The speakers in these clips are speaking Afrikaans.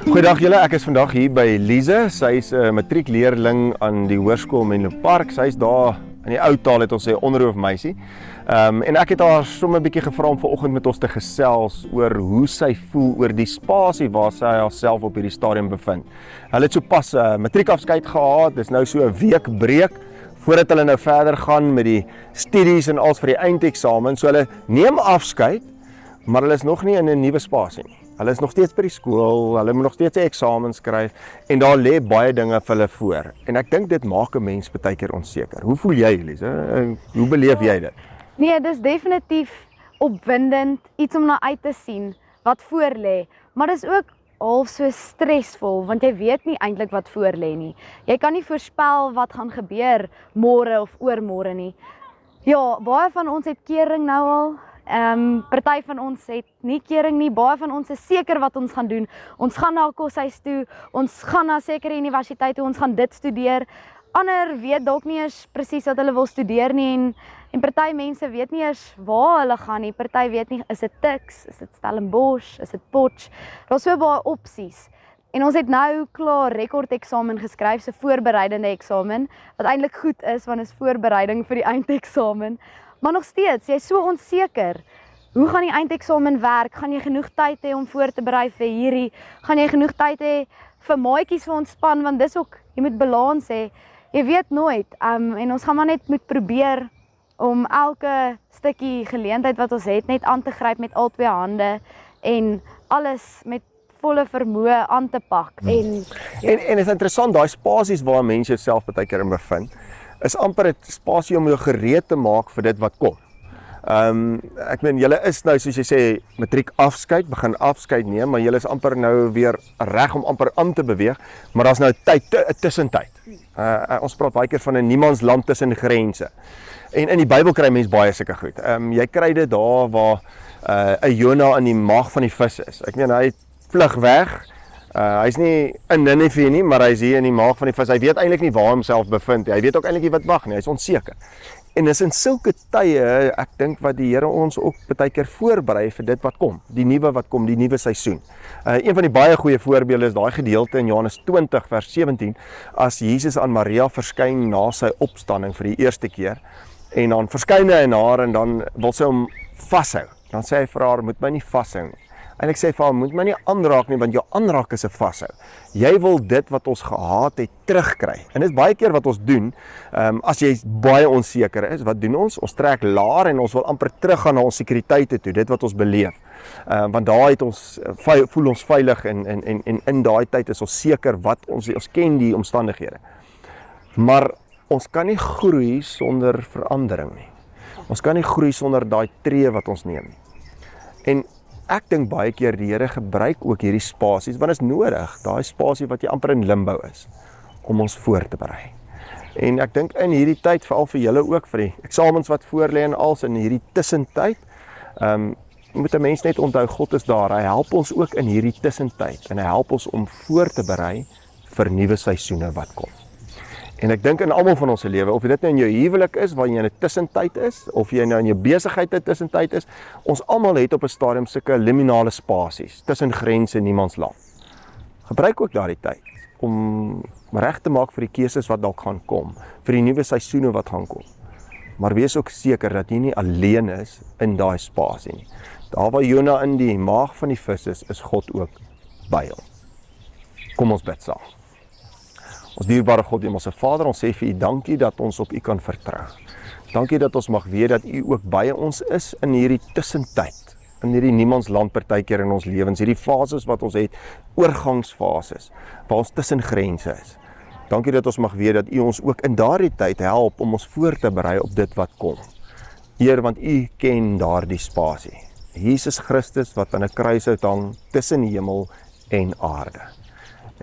Goeiedag julle, ek is vandag hier by Lise. Sy is 'n matriekleerling aan die hoërskool Menlo Park. Sy is daar in die ou taal het ons sê onderhoofmeisie. En ek het haar sommer 'n bietjie gevra om vanoggend met ons te gesels oor hoe sy voel oor die spasie waar sy haarself op hierdie stadium bevind. Hulle het sopas 'n matriekafskeid gehad. Dis nou so 'n week breek voordat hulle nou verder gaan met die studies en als vir die eindeksamen. So hulle neem afskeid, maar hulle is nog nie in 'n nuwe spasie nie. Hulle is nog steeds by die skool, hulle moet nog steeds 'n eksamen skryf en daar lê baie dinge vir hulle voor. En ek dink dit maak 'n mens baie keer onseker. Hoe voel jy, Lise? Hoe beleef jy dit? Nee, dis definitief opwindend, iets om na uit te sien wat voor lê, maar dis ook half so stresvol want jy weet nie eintlik wat voor lê nie. Jy kan nie voorspel wat gaan gebeur môre of oormôre nie. Ja, baie van ons het kering nou al. Party van ons het nie kering nie, baie van ons is seker wat ons gaan doen. Ons gaan na 'n koshuis toe, ons gaan na sekere universiteit toe, ons gaan dit studeer. Ander weet dalk nie eens presies wat hulle wil studeer nie en party mense weet nie eens waar hulle gaan nie. Party weet nie, is dit Tuks, is dit Stellenbosch, is dit Potch? Daar's so baie opsies. En ons het nou klaar rekordeksamen geskryf, so voorbereidende eksamen, wat eintlik goed is want is voorbereiding vir die eindeksamen. Maar nog steeds, jy is so onseker. Hoe gaan die eindeksamen werk? Gaan jy genoeg tyd hê om voor te berei vir hierdie? Gaan jy genoeg tyd hê vir maatjies vir ontspan? Want dis ook, jy moet balans hê. Jy weet nooit. En ons gaan maar net moet probeer om elke stukkie geleentheid wat ons het net aan te gryp met al twee hande en alles met volle vermoë aan te pak. En is interessant, daai spasies waar mense jouself baie keer in bevind, is amper 'n spasie om jou gereed te maak vir dit wat kom. Ek meen, julle is nou, soos jy sê, matriek afskeid, begin afskeid neem, maar julle is amper nou weer reg om amper aan te beweeg, maar daar's nou 'n tussentyd. Ons praat baie keer van 'n niemandsland tussen grense. En in die Bybel kry mens baie sulke goed. Jy kry dit daar waar 'n Jona in die maag van die vis is. Ek meen, hy vlug weg. Hy's nie in Ninive nie, maar hy's hier in die maag van die vis. Hy weet eintlik nie waar hy homself bevind nie. Hy weet ook eintlik nie wat wag nie. Hy's onseker. En dis in sulke tye, ek dink wat die Here ons ook baie keer voorberei vir dit wat kom, die nuwe wat kom, die nuwe seisoen. Een van die baie goeie voorbeelde is daai gedeelte in Johannes 20 vers 17 as Jesus aan Maria verskyn na sy opstanding vir die eerste keer en dan verskyn hy aan haar en dan wil sy hom vashou. Dan sê hy vir haar, moet my nie vashou nie. En ek sê vir haar, moet my nie aanraak nie, want jou aanraak is 'n vashou. Jy wil dit wat ons gehaat het terugkry. En dit is baie keer wat ons doen, as jy baie onseker is, wat doen ons? Ons trek laer en ons wil amper teruggaan na ons sekuriteite toe, dit wat ons beleef. Want daar het ons, voel ons veilig en in daai tyd is ons seker wat ons ken die omstandighede. Maar ons kan nie groei sonder verandering nie. Ons kan nie groei sonder daai tree wat ons neem nie. En ek dink baie keer die Here gebruik ook hierdie spasies, want is nodig, daai spasie wat jy amper in limbo is, om ons voor te berei. En ek dink in hierdie tyd, veral vir julle ook, vir die eksamens wat voor lê en als in hierdie tussentyd, moet 'n mens net onthou, God is daar, hy help ons ook in hierdie tussentyd, en hy help ons om voor te berei vir nuwe seisoene wat kom. En ek dink in almal van ons se lewe, of dit nou in jou huwelik is, waar jy in 'n tussentyd is, of jy nou in jou besigheid 'n tussentyd is, ons almal het op 'n stadium sulke liminale spasies, tussen grense in niemandsland. Gebruik ook daardie tyd, om reg te maak vir die keuses wat dalk gaan kom, vir die nuwe seisoene wat gaan kom. Maar wees ook seker dat jy nie alleen is in daai spasie nie. Daar waar Jona in die maag van die vis is God ook by hom. Kom ons bid saam. Ons dierbare God, Hemelse Vader, ons sê vir U dankie dat ons op U kan vertrou. Dankie dat ons mag weet dat U ook by ons is in hierdie tussentyd, in hierdie niemandsland partykeer in ons lewens, hierdie fases wat ons het, oorgangsfases, waar ons tussen grense is. Dankie dat ons mag weet dat U ons ook in daardie tyd help om ons voor te berei op dit wat kom. Heer, want U ken daardie spasie. Jesus Christus wat aan 'n kruishout hang tussen hemel en aarde.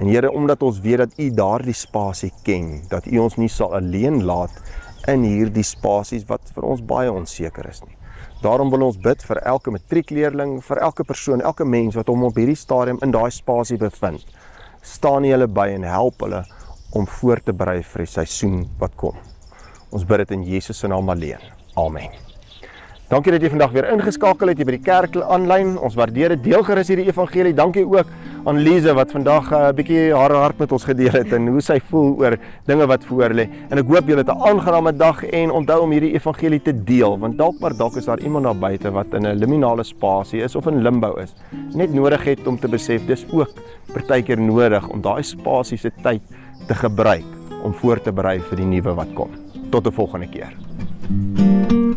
En Here, omdat ons weet dat U daardie spasie ken, dat U ons nie sal alleen laat in hierdie spasies wat vir ons baie onseker is nie. Daarom wil ons bid vir elke matriekleerling, vir elke persoon, elke mens wat hom op hierdie stadium in daai spasie bevind. Staan U hulle by en help hulle om voor te berei vir die seisoen wat kom. Ons bid dit in Jesus se naam alleen. Amen. Dankie dat jy vandag weer ingeskakel het hier by die kerk aanlyn. Ons waardeer dit. Deel gerus hierdie evangelie. Dankie ook aan Lise wat vandag 'n bietjie haar hart met ons gedeel het en hoe sy voel oor dinge wat voor lê. En ek hoop julle het 'n aangename dag en onthou om hierdie evangelie te deel, want dalk is daar iemand daar buite wat in 'n liminale spasie is of in limbo is. Net nodig het om te besef dis ook partykeer nodig om daai spasie se tyd te gebruik om voor te berei vir die nuwe wat kom. Tot 'n volgende keer.